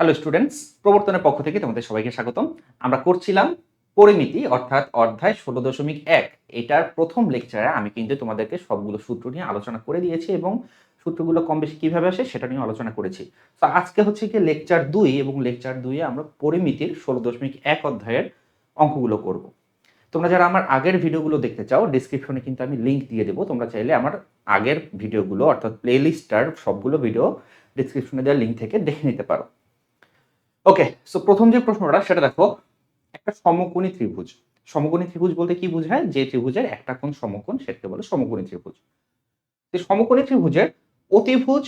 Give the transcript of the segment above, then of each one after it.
Hello students, প্রবর্তনের পক্ষ থেকে তোমাদের সবাইকে স্বাগতম। আমরা করছিলাম পরিমিতি অর্থাৎ অধ্যায় 16.1। এটার প্রথম লেকচারে আমি কিন্তু তোমাদেরকে সবগুলো সূত্র নিয়ে আলোচনা করে দিয়েছি এবং সূত্রগুলো কম বেশি কিভাবে আসে সেটা নিয়ে আলোচনা করেছি। তো আজকে হচ্ছে কি লেকচার 2 এবং লেকচার 2 এ আমরা পরিমিতির 16.1 অধ্যায়ের অঙ্কগুলো করব। তোমরা যারা আমার আগের ভিডিওগুলো দেখতে চাও, ডেসক্রিপশনে কিন্তু আমি লিংক দিয়ে দেবো। তোমরা চাইলে আমার আগের ভিডিওগুলো অর্থাৎ প্লেলিস্টটার সবগুলো ভিডিও ডেসক্রিপশনে দেওয়া লিংক থেকে দেখে নিতে পারো। ওকে, সো প্রথম যে প্রশ্নটা সেটা দেখো, একটা সমকোণী ত্রিভুজ। সমকোণী ত্রিভুজ বলতে কি বোঝায়? যে ত্রিভুজের একটা কোণ সমকোণ সেটাকে বলে সমকোণী ত্রিভুজ। এই সমকোণী ত্রিভুজের অতিভুজ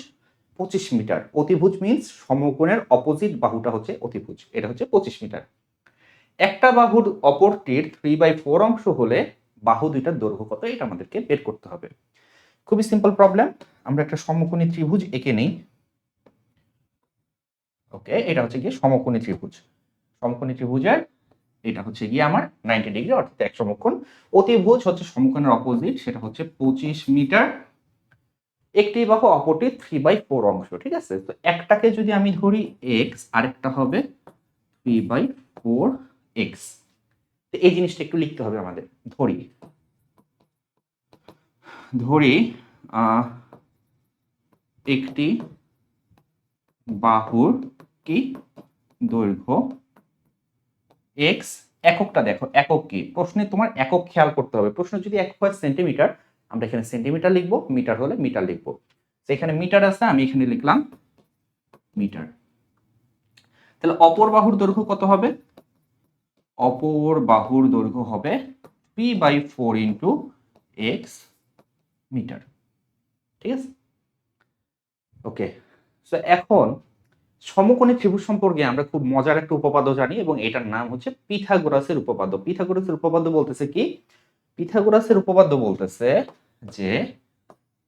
25 মিটার। অতিভুজ মিন্স সমকোণের অপোজিট বাহুটা হচ্ছে অতিভুজ, এটা হচ্ছে 25 মিটার। একটা বাহুর অপরটির 3/4 অংশ হলে বাহু দুইটার দৈর্ঘ্য কত, এটা আমাদেরকে বের করতে হবে। খুবই সিম্পল প্রবলেম। আমরা একটা সমকোণী ত্রিভুজ এঁকে নেই। ওকে, এটা হচ্ছে গিয়ে সমকোণী ত্রিভুজ। সমকোণী ত্রিভুজের এটা হচ্ছে গিয়ে আমার 90 ডিগ্রি অর্থাৎ এক সমকোণ। অতিভুজ হচ্ছে সমকোণের অপোজিট, সেটা হচ্ছে 25 মিটার। একটি বাহু অপরটি 3/4 অংশ, ঠিক আছে? তো একটাকে যদি আমি ধরি x, আরেকটা হবে 3/4x। তো এই জিনিসটা একটু লিখতে হবে আমাদের। ধরি ধরি একটি বাহুর কি দৈর্ঘ্য x। এককটা দেখো, একক কি? প্রশ্নে তোমার একক খেয়াল করতে হবে। প্রশ্ন যদি একক হয় সেন্টিমিটার, আমরা এখানে সেন্টিমিটার লিখবো, মিটার হলে মিটার লিখবো। তো এখানে মিটার আছে, আমি এখানে লিখলাম মিটার। তাহলে অপর বাহুর দৈর্ঘ্য কত হবে? অপর বাহুর দৈর্ঘ্য হবে 3/4 ইন্টু x মিটার, ঠিক আছে? ওকে, সো এখন সমকোণী ত্রিভুজ সম্পর্কে আমরা খুব মজার একটা উপপাদ্য জানি এবং এটার নাম হচ্ছে পিথাগোরাসের উপপাদ্য। পিথাগোরাসের উপপাদ্য বলতেছে কি? পিথাগোরাসের উপপাদ্য বলতেছে যে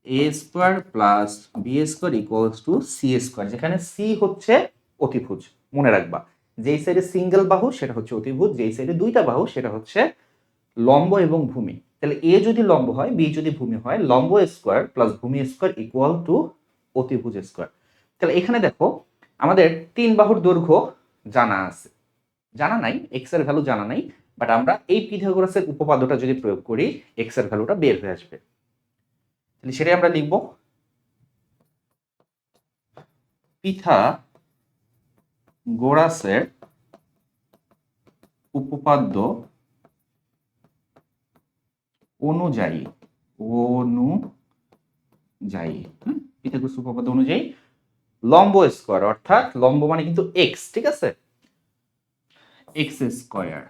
a square plus b square equals to c square, যেখানে সি হচ্ছে অতিভুজ। মনে রাখবা, যেই সাইডে সিঙ্গেল বাহু সেটা হচ্ছে অতিভুজ, যেই সাইডে দুইটা বাহু সেটা হচ্ছে লম্ব এবং ভূমি। তাহলে এ যদি লম্ব হয়, বি যদি ভূমি হয়, লম্ব স্কয়ার প্লাস ভূমি স্কয়ার ইকুয়াল টু অতিভুজ স্কয়ার। তাহলে এখানে দেখো, আমাদের তিন বাহুর দৈর্ঘ্য জানা আছে, জানা নাই এক্স এর ভ্যালু জানা নাই, বাট আমরা এই পিথাগোরাসের উপপাদ্যটা যদি প্রয়োগ করি এক্স এর ভ্যালুটা বের হয়ে আসবে। তাহলে সেটাই আমরা লিখব, পিথাগোরাসের উপপাদ্য অনুযায়ী পিথাগোরাসের উপপাদ্য অনুযায়ী লম্ব স্কয়ার, অর্থাৎ লম্ব মানে কিন্তু এক্স, ঠিক আছে? এক্স স্কয়ার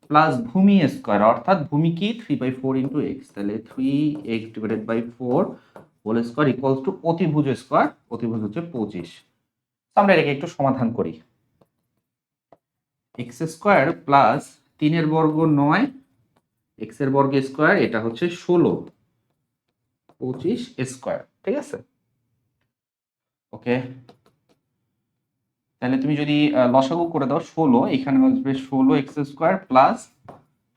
প্লাস ভূমি স্কয়ার, অর্থাৎ ভূমি কি 3/4 ইন্টু এক্স, তাহলে 3x divided by 4 whole square equals to অতিভুজ স্কয়ার, অতিভুজ হচ্ছে 25। আমরা এটাকে একটু সমাধান করি। এক্স স্কয়ার প্লাস 3 এর বর্গ 9, এক্স এর বর্গ স্কয়ার, এটা হচ্ছে 16, 25 স্কয়ার, ঠিক আছে? ওকে, তাহলে তুমি যদি লসাগু করে দাও 16, এখানে আসবে 16 x square plus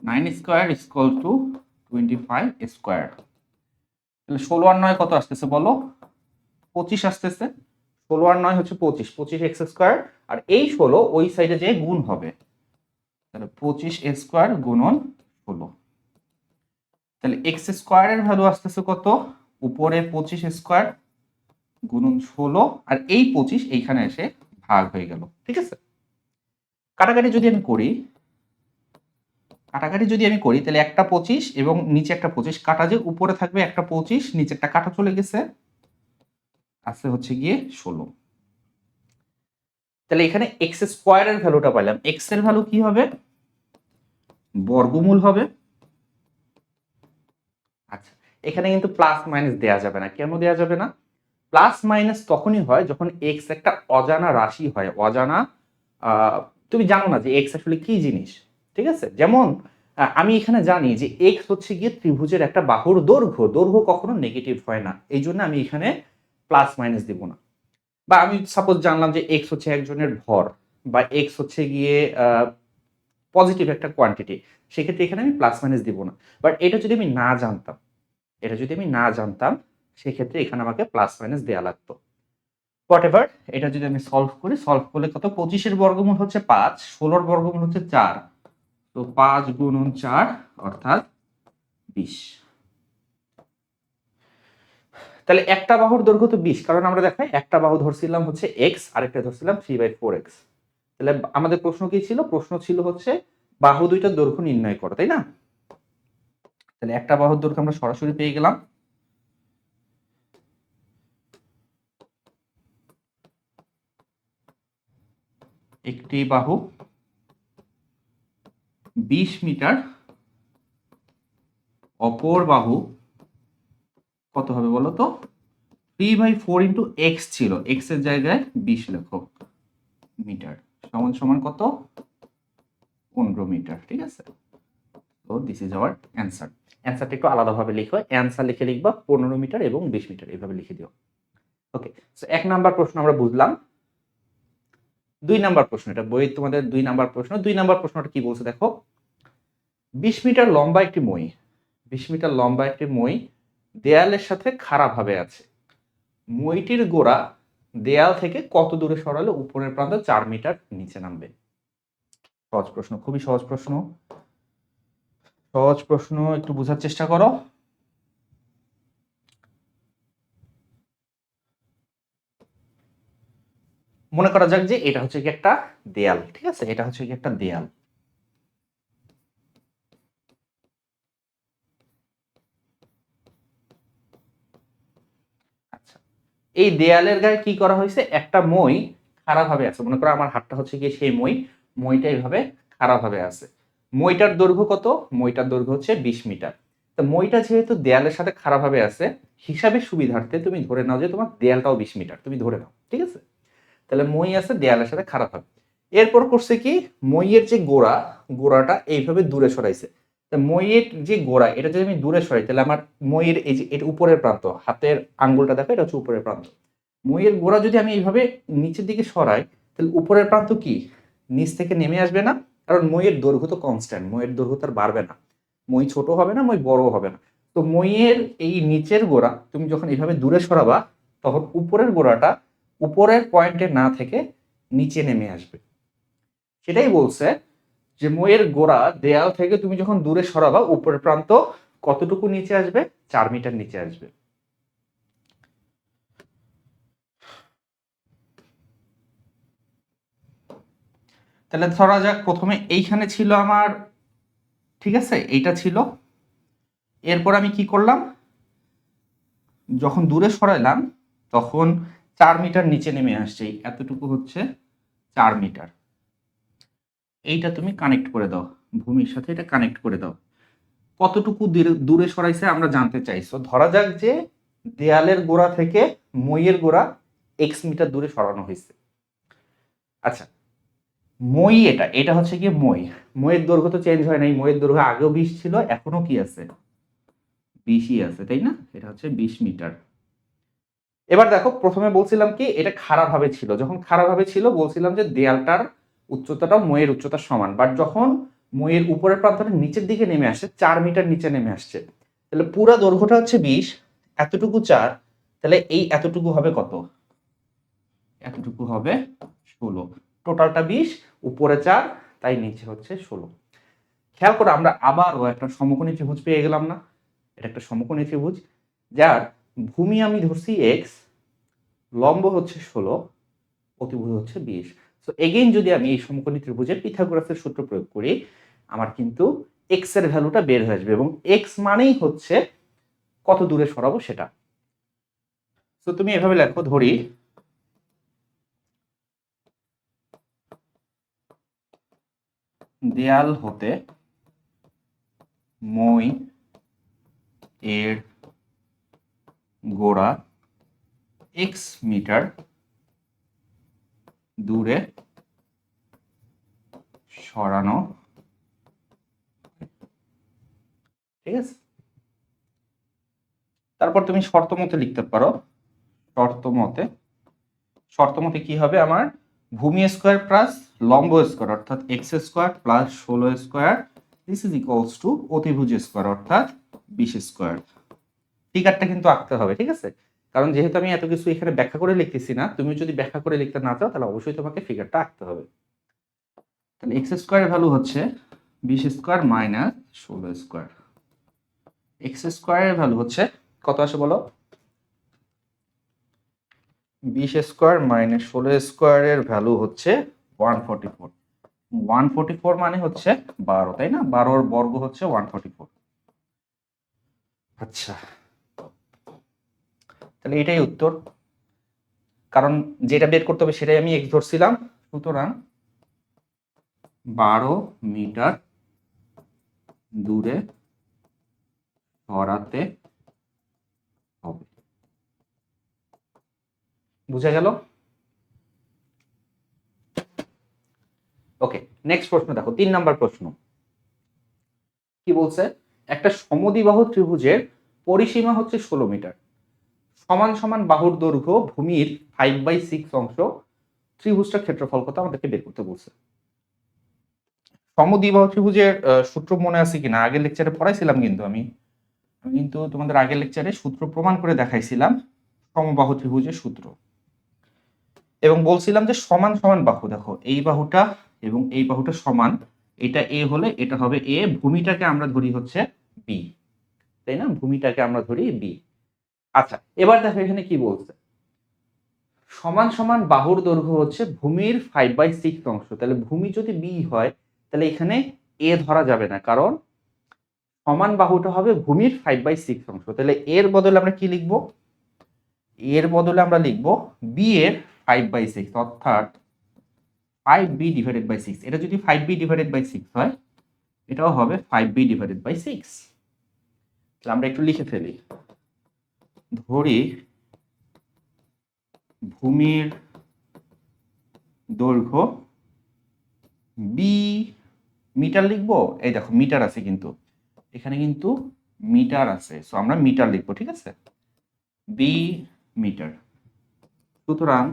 9 square equal to 25 square. তাহলে 16 আর 9 কত আসতেছে বলো? 25 আসতেছে। 16 আর 9 হচ্ছে 25, 25 এক্স স্কয়ার, আর এই 16 ওই সাইডে যে গুণ হবে, তাহলে 25 স্কয়ার গুণন 16। তাহলে এক্স স্কয়ারের ভ্যালু আসতেছে কত? উপরে 25 স্কয়ার গুণন 16, আর এই 25 এইখানে এসে ভাগ হয়ে গেল, ঠিক আছে? কাটাকাটি যদি আমি করি, তাহলে একটা 25 এবং নিচে একটা 25 কাটা, যে উপরে থাকবে একটা 25, নিচেরটা কাটা চলে গেছে, আছে হচ্ছে গিয়ে 16। তাহলে এখানে এক্স স্কয়ারের ভ্যালুটা পাইলাম। এক্স এর ভ্যালু কি হবে? বর্গমূল হবে। আচ্ছা, এখানে কিন্তু প্লাস মাইনাস দেয়া যাবে না। কেন দেয়া যাবে না? প্লাস মাইনাস তখনই হয় যখন এক্স একটা অজানা রাশি হয়। অজানা, তুমি জানো না যে এক্স আসলে কি জিনিস, ঠিক আছে? যেমন আমি এখানে জানি যে এক্স হচ্ছে গিয়ে ত্রিভুজের একটা বাহুর দৈর্ঘ্য। দৈর্ঘ্য কখনো নেগেটিভ হয় না, এই জন্য আমি এখানে প্লাস মাইনাস দিব না। বা আমি সাপোজ জানলাম যে এক্স হচ্ছে একজনের ভর, বা এক্স হচ্ছে গিয়ে পজিটিভ একটা কোয়ান্টিটি, সেক্ষেত্রে এখানে আমি প্লাস মাইনাস দিব না। বাট এটা যদি আমি না জানতাম, সেক্ষেত্রে এখানে আমাকে প্লাস মাইনাস দেওয়া লাগতো। হোয়াট এভার, এটা যদি আমি সলভ করলে কত, 25-এর বর্গমূল হচ্ছে 5, 16-র বর্গমূল হচ্ছে 4, তো 5 গুণন 4 অর্থাৎ 20। তাহলে একটা বাহুর দৈর্ঘ্য তো 20, কারণ আমরা দেখাই একটা বাহু ধরছিলাম হচ্ছে x, আরেকটা ধরছিলাম 3/4x। তাহলে আমাদের প্রশ্ন কি ছিল? প্রশ্ন ছিল হচ্ছে বাহু দুইটার দৈর্ঘ্য নির্ণয় করো, তাই না? তাহলে একটা বাহুর দৈর্ঘ্য আমরা সরাসরি পেয়ে গেলাম। একটি বাহু 20 মিটার, অপর বাহু কত হবে বলো তো? 3/4 ইন্টু এক্স ছিল, এক্স এর জায়গায় 20 লেখো মিটার, সমান সমান কত? 15 মিটার। ঠিক আছে, তো দিস ইজ আওয়ার অ্যান্সার। অ্যান্সারটা একটু আলাদাভাবে লিখো, অ্যান্সার লিখে লিখবা 15 মিটার এবং 20 মিটার, এইভাবে লিখে দিও। ওকে, সো 1 নাম্বার প্রশ্ন আমরা বুঝলাম। 2 নাম্বার প্রশ্ন, এটা বই তোমাদের 2 নাম্বার প্রশ্ন। 2 নাম্বার প্রশ্নটা কি বলছে দেখো, 20 মিটার লম্বা একটি মই, 20 মিটার লম্বা একটি মই দেয়ালের সাথে খাড়াভাবে আছে। মইটির গোড়া দেয়াল থেকে কত দূরে সরালে উপরের প্রান্ত 4 মিটার নিচে নামবে? সহজ প্রশ্ন, খুবই সহজ প্রশ্ন। সহজ প্রশ্ন, একটু বোঝার চেষ্টা করো। মনে করা যাক যে এটা হচ্ছে কি একটা দেয়াল, ঠিক আছে, এটা হচ্ছে কি একটা দেয়াল। আচ্ছা, এই দেয়ালের গায়ে কি করা হয়েছে? একটা মই খাড়াভাবে আছে। মনে করো আমার হাতটা হচ্ছে কি সেই মই, মইটা এইভাবে খাড়াভাবে আছে। মইটার দৈর্ঘ্য কত? মইটার দৈর্ঘ্য হচ্ছে 20 মিটার। তো মইটা যেহেতু দেয়ালের সাথে খাড়াভাবে আছে, হিসাবের সুবিধার্থে তুমি ধরে নাও যে তোমার দেয়ালটাও 20 মিটার, তুমি ধরে নাও, ঠিক আছে। তাহলে মই আছে দেয়ালের সাথে খাড়াভাবে। এরপর করছে কি, মইয়ের যে গোড়াটা এইভাবে দূরে সরাইছে। মইয়ের যে গোড়া, এটা যদি আমি দূরে সরাই, তাহলে আমার মইয়ের এই যে এটা উপরের প্রান্ত, হাতের আঙ্গুলটা দেখো, এটা হচ্ছে উপরের প্রান্ত। মইয়ের গোড়া যদি আমি এইভাবে নিচের দিকে সরাই, তাহলে উপরের প্রান্ত কি নিচ থেকে নেমে আসবে না? কারণ মইয়ের দৈর্ঘ্য তো কনস্ট্যান্ট, মইয়ের দৈর্ঘ্য তার বাড়বে না, মই ছোট হবে না, মই বড় হবে না। তো মইয়ের এই নিচের গোড়া তুমি যখন এইভাবে দূরে সরাবা, তখন উপরের গোড়াটা উপরের পয়েন্টে না থেকে নিচে নেমে আসবে। সেটাই বলছে যে মইয়ের গোড়া দেয়াল থেকে তুমি যখন দূরে সরাবা, উপরের প্রান্ত কতটুকু নিচে আসবে? 4 মিটার নিচে আসবে। তাহলে ধরা যাক প্রথমে এইখানে ছিল আমার, ঠিক আছে, এইটা ছিল। এরপর আমি কি করলাম, যখন দূরে সরাইলাম তখন 4 মিটার নিচে নেমে আসছে, এতটুকু হচ্ছে 4 মিটার। এইটা তুমি কানেক্ট করে দাও, ভূমির সাথে এটা কানেক্ট করে দাও। কতটুকু দূরে সরাইছে আমরা জানতে চাইছো। ধরা যাক যে দেয়ালের গোড়া থেকে মইয়ের গোড়া এক্স মিটার দূরে সরানো হয়েছে। আচ্ছা, মই এটা হচ্ছে কি মই, মইয়ের দৈর্ঘ্য তো চেঞ্জ হয় নাই, মইয়ের দৈর্ঘ্য আগেও 20 ছিল, এখনো কি আছে? 20ই আছে, তাই না? এটা হচ্ছে 20 মিটার। এবার দেখো, প্রথমে বলছিলাম কি এটা খাড়াভাবে ছিল, যখন খাড়াভাবে ছিল বলছিলাম যে দেয়ালটার উচ্চতাটা মইয়ের উচ্চতার সমান, বাট যখন মইয়ের উপরের প্রান্তটা নিচের দিকে নেমে আসে, 4 মিটার নিচে নেমে আসছে, তাহলে পুরো দৈর্ঘ্যটা হচ্ছে 20, এতটুকু 4, তাহলে এই এতটুকু হবে কত? এতটুকু হবে 16। টোটালটা 20, উপরে 4, তাই নিচে হচ্ছে 16। খেয়াল করো, আমরা আবারও একটা সমকোণী ত্রিভুজ পেয়ে গেলাম না? এটা একটা সমকোণী ত্রিভুজ যার ভূমি আমি ধরছি এক্স, লম্ব হচ্ছে 16, অতিভুজ হচ্ছে 20। সো এগেইন যদি আমি এই সমকোণী ত্রিভুজের পিথাগোরাসের সূত্র প্রয়োগ করি, আমার কিন্তু এক্স এর ভ্যালুটা বের হয়ে আসবে, এবং এক্স মানেই হচ্ছে কত দূরে সরাবো সেটা। তো তুমি এভাবে লেখো, ধরি দেয়াল হতে মই এর গোড়া এক্স মিটার দূরে সরানো, ঠিক আছে। তারপর তুমি শর্ত মতে লিখতে পারো, শর্ত মতে কি হবে, আমার ভূমি স্কোয়ার প্লাস লম্ব স্কোয়ার অর্থাৎ x square plus 16 square, this is equals to অতিভুজ স্কোয়ার অর্থাৎ 20 স্কোয়ার। ফিগারটা কিন্তু আঁকতে হবে, ঠিক আছে। কারণ যেহেতু আমি এত কিছু এখানে ব্যাখ্যা করে লিখতেছি না, তুমি যদি ব্যাখ্যা করে লিখতে না চাও তাহলে অবশ্যই তোমাকে ফিগারটা আঁকতে হবে। তাহলে এক্স স্কোয়ারের ভ্যালু হচ্ছে 20 স্কোয়ার মাইনাস 16 স্কোয়ার। এক্স স্কোয়ারের ভ্যালু হচ্ছে কত আসে বলো? 20 স্কোয়ার মাইনাস 16 স্কোয়ারের ভ্যালু হচ্ছে 144। 144 মানে হচ্ছে 12, তাই না? 12 বর্গ হচ্ছে 144। আচ্ছা, তাহলে এটাই উত্তর, কারণ যেটা বের করতে হবে সেটাই আমি এক্স ধরছিলাম। সুতরাং 12 মিটার দূরে সরাতে হবে। বুঝা গেল? ওকে, নেক্সট প্রশ্ন দেখো, 3 নাম্বার প্রশ্ন কি বলছে? একটা সমদ্বিবাহু ত্রিভুজের পরিসীমা হচ্ছে 16 মিটার, সমান সমান বাহুর দৈর্ঘ্য ভূমির 5/6 অংশ, ত্রিভুজটার ক্ষেত্রফল কত আমাদেরকে বের করতে বলছে। সমদ্বিবাহু ত্রিভুজের সূত্র মনে আছে কিনা? আগের লেকচারে পড়াইছিলাম, কিন্তু আমি কিন্তু তোমাদের আগের লেকচারে সূত্র প্রমাণ করে দেখাইছিলাম, সমবাহু ত্রিভুজের সূত্র, এবং বলছিলাম যে সমান সমান বাহু, দেখো এই বাহুটা এবং এই বাহুটা সমান, এটা এ হলে এটা হবে এ, ভূমিটাকে আমরা ধরি হচ্ছে বি, তাই না? ভূমিটাকে আমরা ধরি বি। আচ্ছা, এবার দেখো এখানে কি বলছে, সমান সমান বাহুর দৈর্ঘ্য হচ্ছে ভূমির 5/6 অংশ। তাহলে ভূমি যদি বি হয় তাহলে এখানে এ ধরা যাবে না, কারণ সমান বাহুটা হবে ভূমির 5/6 অংশ। তাহলে এর বদলে আমরা কি লিখবো? এর বদলে আমরা লিখবো বি এর 5/6, অর্থাৎ 5b ডিভাইডেড বাই 6। এটা যদি 5b ডিভাইডেড বাই 6 হয়, এটাও হবে 5b ডিভাইডেড বাই 6। তাহলে আমরা একটু লিখে ফেলি, ধরি ভূমির দৈর্ঘ্য বি, মিটার লিখবো, এই দেখো মিটার আছে, কিন্তু এখানে কিন্তু মিটার আছে, সো আমরা মিটার লিখবো, ঠিক আছে? B metre. সুতরাং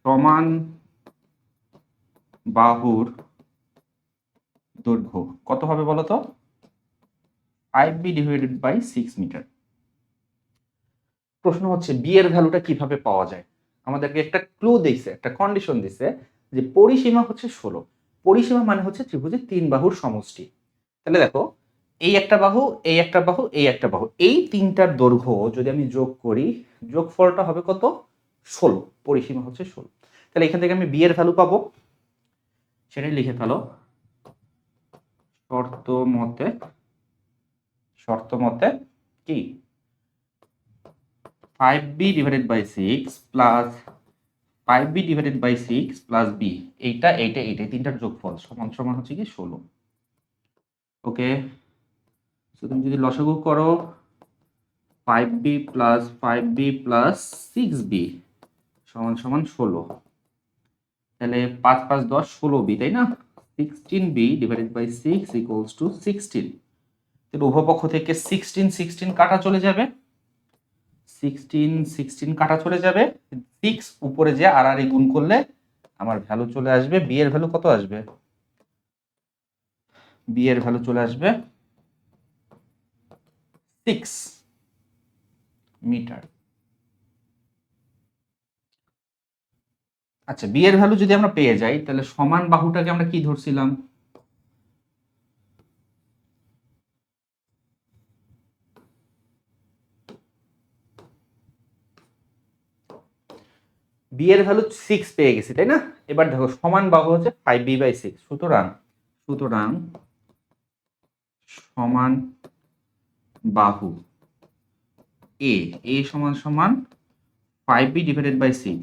সমান বাহুর দৈর্ঘ্য কত হবে বলো তো? 5b divided by 6 metre. প্রশ্ন হচ্ছে বি এর ভ্যালুটা কিভাবে পাওয়া যায়? আমাদেরকে একটা ক্লু দিয়েছে, একটা কন্ডিশন দিছে যে পরিসীমা হচ্ছে 16। পরিসীমা মানে হচ্ছে ত্রিভুজের 3 বাহুর সমষ্টি। তাহলে দেখো, এই একটা বাহু, এই একটা বাহু, এই একটা বাহু, এই তিনটার দৈর্ঘ্য যদি আমি যোগ করি, যোগফলটা হবে কত? 16। পরিসীমা হচ্ছে 16। তাহলে এখান থেকে আমি বি এর ভ্যালু পাবো, সেটাই লিখে ফেলো। শর্ত মতে কি 5b divided by 6 plus 5b divided by 6 plus b, এইটা তিনটার যোগফল সমান সমান হচ্ছে কি 16। ওকে, সো তুমি যদি লসাগু করো 5b plus 5b plus 6b সমান সমান 16, তাহলে 5 5 10 16b, তাই না? 16b divided by 6 equals to 16। তাহলে উভয় পক্ষ থেকে 16 16 কাটা চলে যাবে, 16 16 কাটা চলে যাবে, 6 উপরে যে আর আর গুণ করলে আমার ভ্যালু চলে আসবে, বি এর ভ্যালু কত আসবে? বি এর ভ্যালু চলে আসবে 6 মিটার। আচ্ছা, বি এর ভ্যালু যদি আমরা পেয়ে যাই, তাহলে সমান বাহুটাকে আমরা কি ধরছিলাম? বি এর ভ্যালু 6 পেয়ে গেছি, তাই না? এবার দেখো সমান বাহু হচ্ছে 5b বাই 6। সুতরাং সমান বাহু এ সমান সমান 5b ডিভাইডেড বাই 6,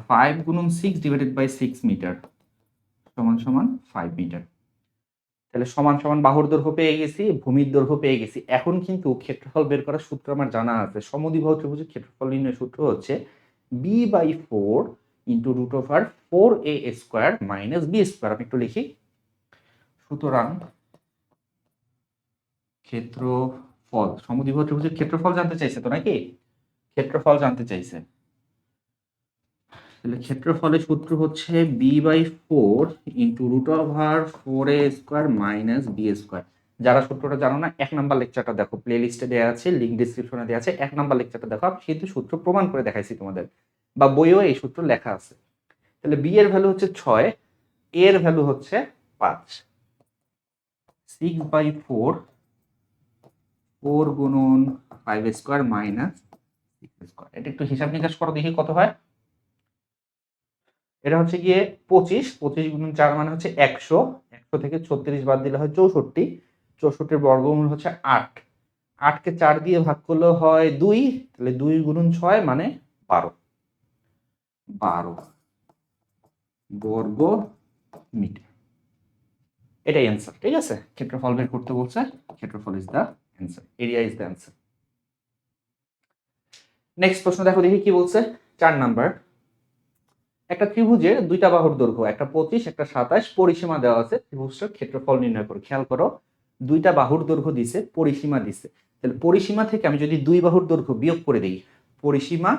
5 গুণন 6 ডিভাইডেড বাই 6 মিটার সমান সমান 5 মিটার। তাহলে সমান সমান বাহুর দৈর্ঘ্য পেয়ে গেছি, ভূমির দৈর্ঘ্য পেয়ে গেছি। এখন কিন্তু ক্ষেত্রফল বের করার সূত্র আমার জানা আছে। সমদ্বিবাহু ত্রিভুজের ক্ষেত্রফল নির্ণয়ের সূত্র হচ্ছে b/4 into root over 4a square minus b square. আমি একটু লিখি। সুতরাং ক্ষেত্রফল, সমদ্বিবাহু ত্রিভুজের ক্ষেত্রফল জানতে চাইছে তো নাকি? ক্ষেত্রফল জানতে চাইছে, তাহলে ক্ষেত্রফলের সূত্র হচ্ছে b/4 into root over 4a square minus b square. যারা সূত্রটা জানো না, 1 নাম্বার লেকচারটা দেখো, প্লে লিস্টে দেওয়া আছে, লিঙ্ক ডিসক্রিপশনে দেওয়া আছে। 1 নাম্বার লেকচারটা দেখো, আমি কিন্তু সূত্র প্রমাণ করে দেখাইছি তোমাদের, বা বইও এই সূত্র লেখা আছে। তাহলে বি এর ভ্যালু হচ্ছে 6, এ এর ভ্যালু হচ্ছে 5। 6/4, 4 গুণন 5 স্কোয়ার মাইনাস 6 স্কোয়ার। এটা একটু হিসাব নিকাশ করো দেখি কত হয়। এটা হচ্ছে গিয়ে 25, 25 গুণন 4 মানে হচ্ছে 100, 100 থেকে 36 বাদ দিলে হয় 64, 64 বর্গমূল হচ্ছে 8, 8কে 4 দিয়ে ভাগ করলে হয় 2, তাহলে 2 গুণন 6 মানে 12, 12 বর্গ মিটার। এটাই অ্যান্সার, ঠিক আছে। ক্ষেত্রফল বের করতে বলছে, ক্ষেত্রফল is the answer, area is the answer. Next প্রশ্ন দেখো দেখি কি বলছে। 4 নাম্বার, একটা ত্রিভুজের দুইটা বাহুর দৈর্ঘ্য, একটা 25 একটা 27, পরিসীমা দেওয়া আছে, ত্রিভুজটার ক্ষেত্রফল নির্ণয় করো। খেয়াল করো, দুইটা বাহুর দৈর্ঘ্য দিছে, পরিসীমা দিছে। তাহলে পরিসীমা থেকে আমি যদি দুই বাহুর দৈর্ঘ্য বিয়োগ করে দিই, পরিসীমা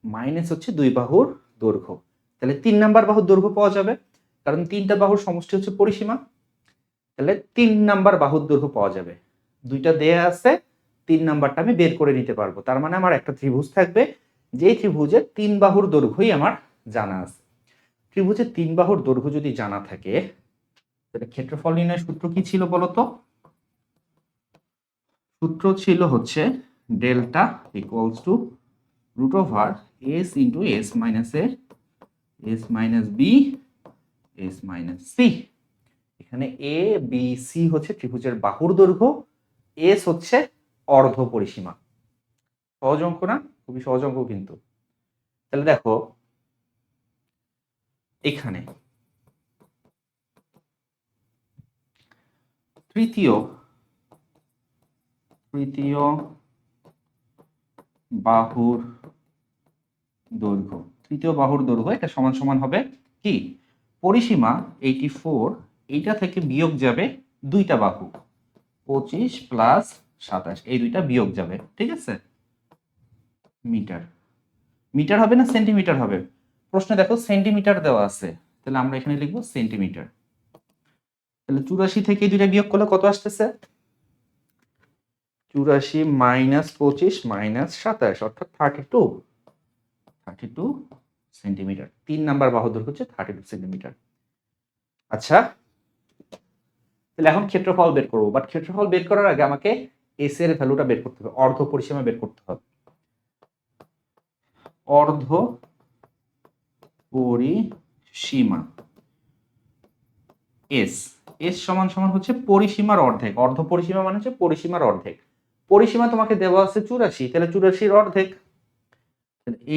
মাইনাস হচ্ছে দুই বাহুর দৈর্ঘ্য, তাহলে 3 নাম্বার বাহুর দৈর্ঘ্য পাওয়া যাবে, কারণ তিনটা বাহুর সমষ্টি হচ্ছে পরিসীমা। তাহলে 3 নাম্বার বাহুর দৈর্ঘ্য পাওয়া যাবে। দুইটা দেয়া আছে, 3 নাম্বারটা আমি বের করে নিতে পারবো। তার মানে আমার একটা ত্রিভুজ থাকবে, যেই ত্রিভুজের 3 বাহুর দৈর্ঘ্যই আমার জানা আছে। ত্রিভুজের 3 বাহুর দৈর্ঘ্য যদি জানা থাকে, তাহলে ক্ষেত্রফল নির্ণয়ের সূত্র কি ছিল বলতো? সূত্র ছিল হচ্ছে delta equals to root over s into s minus a, s minus b, s minus c. এখানে এ বি সি হচ্ছে ত্রিভুজের বাহুর দৈর্ঘ্য, এস হচ্ছে অর্ধ পরিসীমা। সহজ অঙ্ক না? খুবই সহজ অঙ্ক কিন্তু। তাহলে দেখো এখানে তৃতীয় বাহুর দৈর্ঘ্য, তৃতীয় বাহুর দৈর্ঘ্য এটা সমান সমান হবে কি? পরিসীমা 84, এইটা থেকে বিয়োগ যাবে দুইটা বাহু, 25 প্লাস 27, এই দুইটা বিয়োগ যাবে, ঠিক আছে। মিটার, মিটার হবে না সেন্টিমিটার হবে? প্রশ্নে দেখো সেন্টিমিটার দেওয়া আছে, তাহলে আমরা এখানে লিখবো সেন্টিমিটার। তাহলে 84 থেকে এই দুইটা বিয়োগ করলে কত আসতেছে? 84 মাইনাস 25 মাইনাস 27, অর্থাৎ 32 সেন্টিমিটার। 3 নাম্বার বাহু দৈর্ঘ্য হচ্ছে 32 সেন্টিমিটার। আচ্ছা, তাহলে এখন ক্ষেত্রফল বের করবো, বাট ক্ষেত্রফল বের করার আগে আমাকে এস এর ভ্যালুটা বের করতে হবে, অর্ধ পরিসীমা বের করতে হবে। অর্ধ পরিসীমা এস, এস সমান সমান হচ্ছে পরিসীমার অর্ধেক, অর্ধ পরিসীমা মানে হচ্ছে পরিসীমার অর্ধেক। পরিসীমা তোমাকে দেওয়া আছে 84, তাহলে 84 অর্ধেক,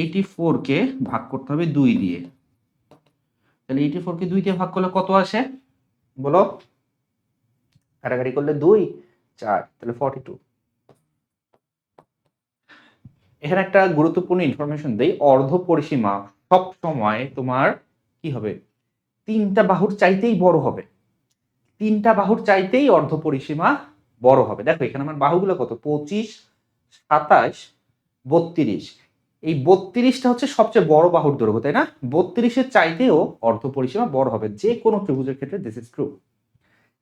84 কে ভাগ করতে হবে 2 দিয়ে। তাহলে 84 কে 2 দিয়ে ভাগ করলে কত আসে বলো? কাটাকাটি করলে 2 4, তাহলে 42। এখানে একটা গুরুত্বপূর্ণ ইনফরমেশন দেই, অর্ধ পরিসীমা সব সময় তোমার কি হবে? তিনটা বাহুর চাইতেই বড় হবে, তিনটা বাহুর চাইতেই অর্ধ পরিসীমা বড় হবে। দেখো এখানে আমার বাহুগুলো কত? 25, 27, 32। এই 32টা হচ্ছে সবচেয়ে বড় বাহুর দৈর্ঘ্য, তাই না? 32-এর চাইতেও অর্ধ পরিসীমা বড় হবে, যে কোনো ত্রিভুজের ক্ষেত্রে দিস ইজ ট্রু।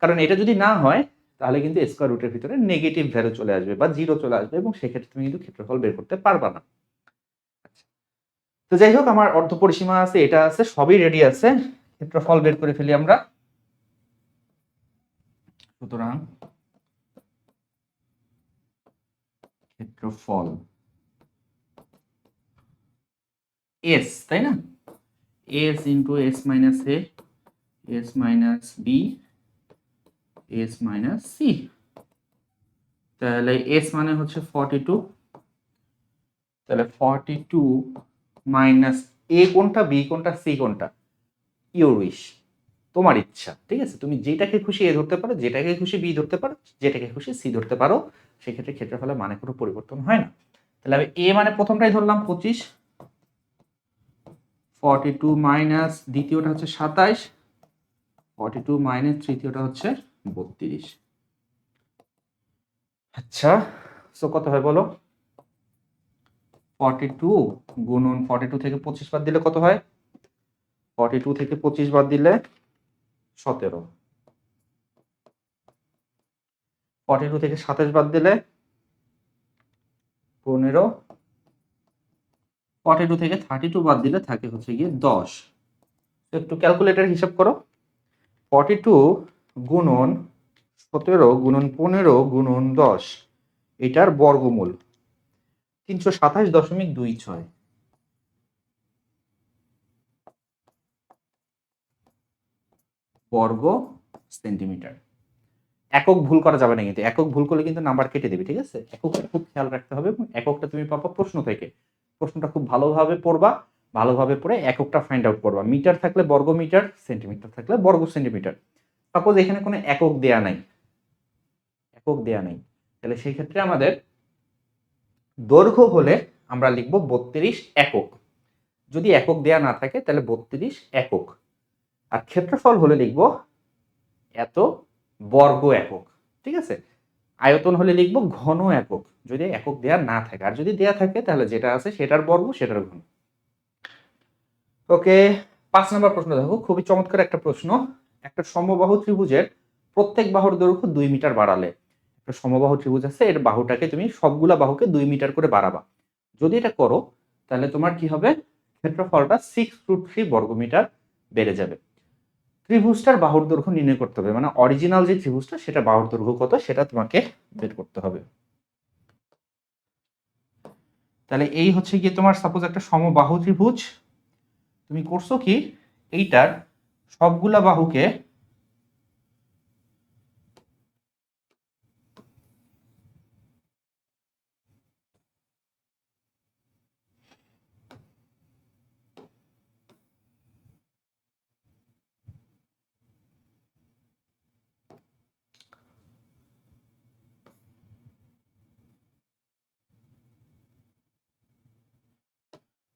কারণ এটা যদি না হয়, তাহলে কিন্তু স্কয়ার রুটের ভিতরে নেগেটিভ ভ্যালু চলে আসবে বা জিরো চলে আসবে, এবং সেক্ষেত্রে তুমি কিন্তু ক্ষেত্রফল বের করতে পারবা না। তো যাই হোক, আমার অর্ধ পরিসীমা আছে, এটা আছে, সবই রেডি আছে। ক্ষেত্রফল বের করে ফেলি আমরা। সুতরাং ক্ষেত্রফল এস, তাই না? S into s minus a, s minus b, s minus c. তাহলে এস মানে হচ্ছে 42, তাহলে 42 মাইনাস এ কোনটা, বি কোনটা, সি কোনটা? ইউর উইশ, তোমার ইচ্ছা, ঠিক আছে। তুমি যেটাকে খুশি এ ধরতে পারো, যেটাকে খুশি বি ধরতে পারো, যেটাকে খুশি সি ধরতে পারো, সেক্ষেত্রে ক্ষেত্রফলের মানে কোনো পরিবর্তন হয় না। তাহলে আমি এ মানে প্রথমটাই ধরলাম 25, 42 মাইনাস দ্বিতীয়টা হচ্ছে 27, 42 মাইনাস তৃতীয়টা হচ্ছে 32। আচ্ছা, সো কত হয় বলো? 42 গুণন 42 থেকে 25 বাদ দিলে কত হয়? 42 থেকে 25 বাদ দিলে 17। 42 থেকে 27 বাদ দিলে 15, 42 থেকে 32 বাদ দিলে থাকে হচ্ছে গিয়ে 10। একটু ক্যালকুলেটর হিসাব করো, 42 গুণন 17 গুণন 15 গুণন 10, এটার বর্গমূল 327.26 বর্গ সেন্টিমিটার। একক ভুল করা যাবে না, কিন্তু একক ভুল করলে কিন্তু নাম্বার কেটে দেবে, ঠিক আছে? এককটা খুব খেয়াল রাখতে হবে, এবং এককটা তুমি পাবা প্রশ্ন থেকে। প্রশ্নটা খুব ভালোভাবে পড়বা, ভালোভাবে পড়ে এককটা ফাইন্ড আউট করবা। মিটার থাকলে বর্গ মিটার, সেন্টিমিটার থাকলে বর্গ সেন্টিমিটার। সাপোজ এখানে কোনো একক দেয়া নাই, একক দেয়া নাই, তাহলে সেই ক্ষেত্রে আমাদের দৈর্ঘ্য হলে আমরা লিখব 32 একক। যদি একক দেয়া না থাকে তাহলে 32 একক। আর ক্ষেত্রফল হলে লিখব এত বর্গ একক, ঠিক আছে? আয়তন হলে লিখব ঘন একক, যদি একক দেয়া না থাকে। আর যদি দেয়া থাকে তাহলে যেটা আছে সেটার বর্গ, সেটার ঘন। ওকে, 5 নম্বর প্রশ্ন দেখো, খুবই চমৎকার একটা প্রশ্ন। একটা সমবাহু ত্রিভুজের প্রত্যেক বাহুর দৈর্ঘ্য 2 মিটার বাড়ালে, একটা সমবাহু ত্রিভুজ আছে, এর বাহুটাকে তুমি সবগুলা বাহুকে 2 মিটার করে বাড়াবা। যদি এটা করো তাহলে তোমার কি হবে? ক্ষেত্রফলটা 6√3 বর্গমিটার বেড়ে যাবে। ত্রিভুজটার বাহুর দৈর্ঘ্য নির্ণয় করতে হবে, মানে অরিজিনাল যে ত্রিভুজটা সেটা বাহুর দৈর্ঘ্য কত সেটা তোমাকে বের করতে হবে। তাহলে এই হচ্ছে গিয়ে তোমার সাপোজ একটা সমবাহু ত্রিভুজ, তুমি করছো কি এইটার সবগুলা বাহুকে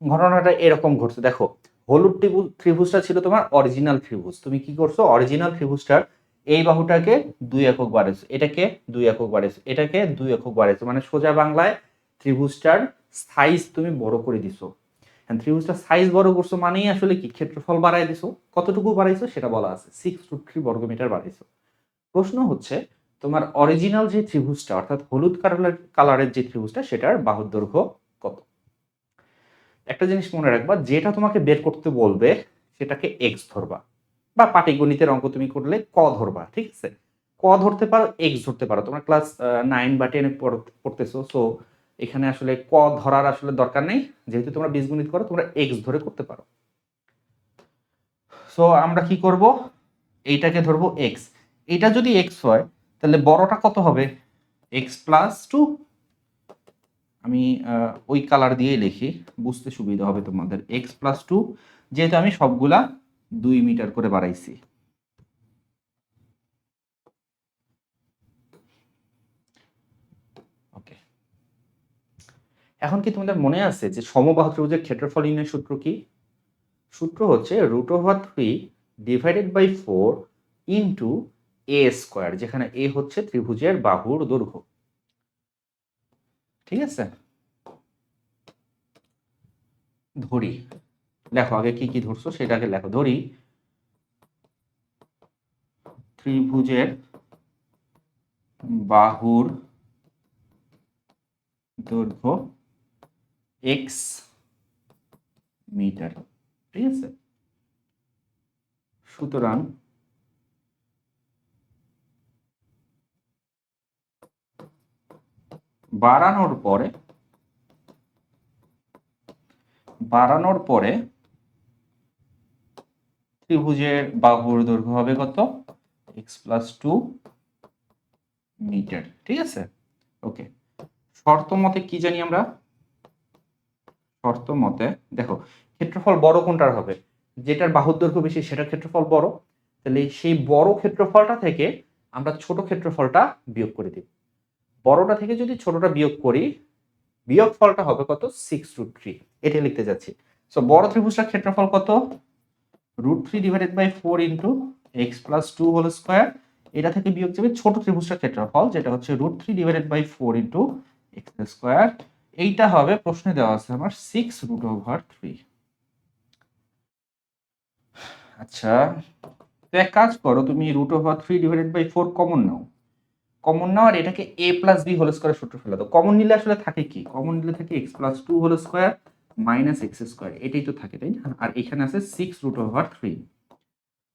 ঘটনাটা এরকম ঘটছে, দেখো হলুদ ত্রিভুজটা ছিল তোমার অরিজিনাল ত্রিভুজ, তুমি কি করছো অরিজিনাল ত্রিভুজটার এই বাহুটাকে 2 একক বাড়াইছো, এটাকে 2 একক বাড়াইছো, এটাকে 2 একক বাড়াইছো, মানে সোজা বাংলায় ত্রিভুজটার সাইজ তুমি বড় করে দিছো। ত্রিভুজটার সাইজ বড় করছো মানেই আসলে কি ক্ষেত্রফল বাড়াই দিছো। কতটুকু বাড়াইছো সেটা বলা আছে, 6√3 বর্গমিটার বাড়াইছো। প্রশ্ন হচ্ছে তোমার অরিজিনাল যে ত্রিভুজটা অর্থাৎ হলুদ কালারের যে ত্রিভুজটা সেটার বাহুর দৈর্ঘ্য কত। একটা জিনিস মনে রাখবা, যেটা তোমাকে বের করতে বলবে সেটাকে এক্স ধরবা, বা পাটিগণিতের অঙ্ক তুমি করলে ক ধরবা, ঠিক আছে? ক ধরতে পারো, এক্স ধরতে পারো। তোমরা ক্লাস 9 বা 10 পড়তেছো, সো এখানে আসলে ক ধরার আসলে দরকার নেই, যেহেতু তোমরা বীজগণিত করো তোমরা এক্স ধরে করতে পারো। সো আমরা কি করব, এইটাকে ধরবো এক্স। এটা যদি এক্স হয় তাহলে বড়টা কত হবে? x+2। আমি ওই কালার দিয়ে লিখি, বুঝতে সুবিধা হবে তোমাদের। x+2, যেহেতু আমি সবগুলা 2 মিটার করে বাড়াইছি। ওকে, এখন কি তোমাদের মনে আছে যে সমবাহু ত্রিভুজের ক্ষেত্রফল নির্ণয়ের সূত্র কি? সূত্র হচ্ছে √3 divided by 4 into a square, যেখানে a হচ্ছে ত্রিভুজের বাহুর দৈর্ঘ্য, ঠিক আছে? ধরি, লেখো আগে কি কি ধরছো সেটাকে লেখো। ধরি ত্রিভুজের বাহুর দৈর্ঘ্য x মিটার, ঠিক আছে? সুতরাং বাড়ানোর পরে ত্রিভুজের বাহুর দৈর্ঘ্য হবে কত? x+2 মিটার, ঠিক আছে? ওকে, শর্ত মতে কি জানি আমরা? শর্ত মতে দেখো ক্ষেত্রফল বড় কোনটার হবে? যেটার বাহুর দৈর্ঘ্য বেশি সেটার ক্ষেত্রফল বড়। তাহলে সেই বড় ক্ষেত্রফলটা থেকে আমরা ছোট ক্ষেত্রফলটা বিয়োগ করে দিই। বড়টা থেকে যদি ছোটটা বিয়োগ করি, বিয়োগ ফলটা হবে কত? 6√3। এটা লিখতে যাচ্ছি। সো বড় ত্রিভুজটার ক্ষেত্রফল কত? √3 divided by 4 into x+2 whole square. এটা থেকে বিয়োগ যাবে ছোট ত্রিভুজটার ক্ষেত্রফল, যেটা হচ্ছে √3 divided by 4 into x square. এইটা হবে, প্রশ্নে দেওয়া আছে আমার 6√3। আচ্ছা, তো এক কাজ করো, তুমি √3 ডিভাইডেড বাই 4 কমন নাও। কমন নাও আর এটাকে a plus b whole square সূত্র ফেলে দাও। কমন নিলে আসলে থাকে কি, কমন নিলে থাকে x plus two whole square minus x square, এটাই তো থাকে তাই না। আর এখানে আছে 6√3।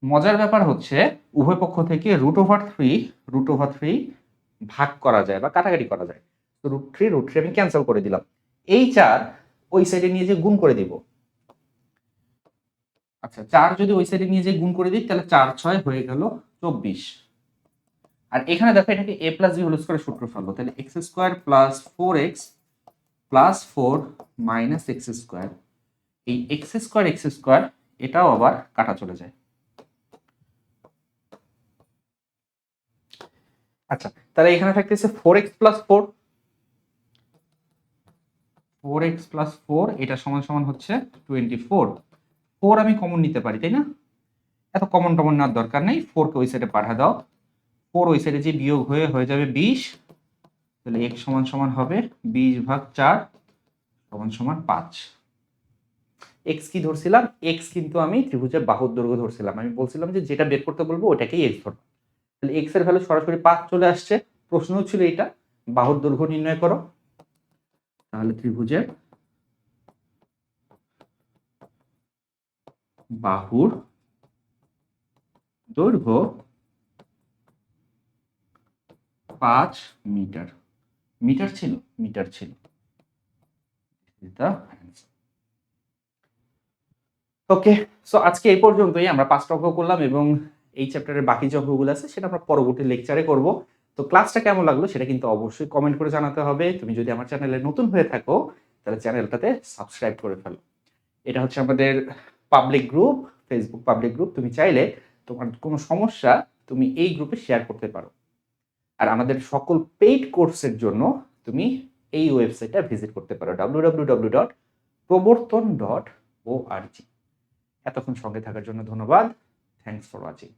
মজার ব্যাপার হচ্ছে উভয় পক্ষ থেকে √3 ভাগ করা যায় বা কাটাকাটি করা যায়। তো √3 আমি ক্যান্সেল করে দিলাম। এই 4 ওই সাইডে নিয়ে যে গুণ করে দিব। আচ্ছা 4 যদি ওই সাইডে নিয়ে যে গুণ করে দিই তাহলে 4 6 হয়ে গেল 24। আর এখানে দেখো এটাকে a plus b whole square সূত্র ফেলবো, তাহলে x square plus 4x plus 4 minus x square. এই এক্স স্কোয়ার এটাও আবার কাটা চলে যায়। আচ্ছা তাহলে এখানে থাকতেছে 4x প্লাস 4 এটা সমান সমান হচ্ছে 24। 4 আমি কমন নিতে পারি তাই না, এত কমন টমন নেওয়ার দরকার নেই। 4 কে ওই সাইডে পাঠা দাও, 4 ওই সাইডে যে বিয়োগ হয়ে যাবে 20, তাহলে x সমান সমান হবে 20/4 সমান সমান 5। x কি ধরছিলাম, x কিন্তু আমি ত্রিভুজের বাহুর দৈর্ঘ্য ধরছিলাম। আমি বলছিলাম যে যেটা বের করতে বলবো ওটাকেই x ধরো। তাহলে x এর ভ্যালু সরাসরি 5 চলে আসছে। প্রশ্ন ছিল এটা বাহুর দৈর্ঘ্য নির্ণয় করো। তাহলে ত্রিভুজের বাহুর দৈর্ঘ্য 5 মিটার। মিটার ছিল। ওকে, সো আজকে এই পর্যন্তই। আমরা 5টা অঙ্ক করলাম এবং এই চ্যাপ্টারের বাকি যে অঙ্কগুলো আছে সেটা আমরা পরবর্তী লেকচারে করব। তো ক্লাসটা কেমন লাগলো সেটা কিন্তু অবশ্যই কমেন্ট করে জানাতে হবে। তুমি যদি আমার চ্যানেলে নতুন হয়ে থাকো তাহলে চ্যানেলটাতে সাবস্ক্রাইব করে ফেলো। এটা হচ্ছে আমাদের public group, Facebook public group. তুমি চাইলে তোমার কোনো সমস্যা তুমি এই গ্রুপে শেয়ার করতে পারো। আর আমাদের সকল পেইড কোর্সের জন্য তুমি এই ওয়েবসাইটটা ভিজিট করতে পারো www.proborton.org। এতক্ষণ সঙ্গে থাকার জন্য ধন্যবাদ। Thanks for watching.